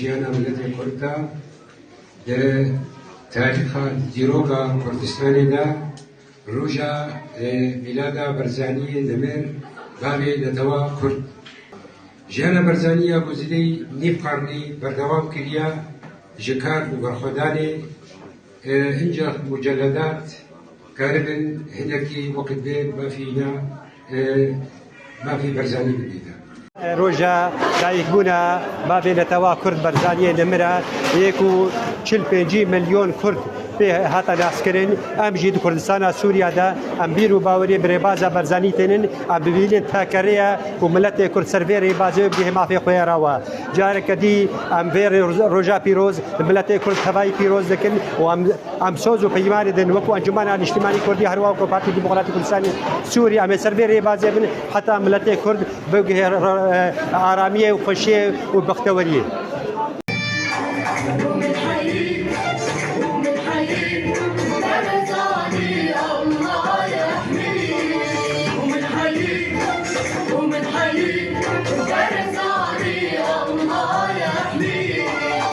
ژیانە ملەتی کوردا لە تاریخا دیرۆکە کوردستانێدا ڕۆژە میلادا بەرزانی دەمێر بابێ دەتەوە کورد ژیانە بەرزانیە گوزینەی نیف قارنی بەردەوام کردیا ji kar û berxwedanê hinca mucelledat karibin hinekî wekit bê mafî berzanî bidîne. Roja dayîkbûna bavê netewa Kurd berzaniyê Demirê 45 milyon Kurd pê hata naskirin em jî di Kurdistana Sûriya de em bîr û bawerî bi rêbaza berzanî tênin em bibînin tekerê û miletê Kurd ser vê rêbazê bigihê mafê xwe ya rawa careke dî em vê roja pîroz li miletê Kurd hevayî pîroz dikin û em soz û peymanê din wekû Encumena Niştimanî Kurdî herwa wekû Partî Demokratîk Kurdistanê Sûriya em ê ser vê rêbazê bin heta miletê Kurd bigihê aramiyê û xweşiyê û bexteweriyê.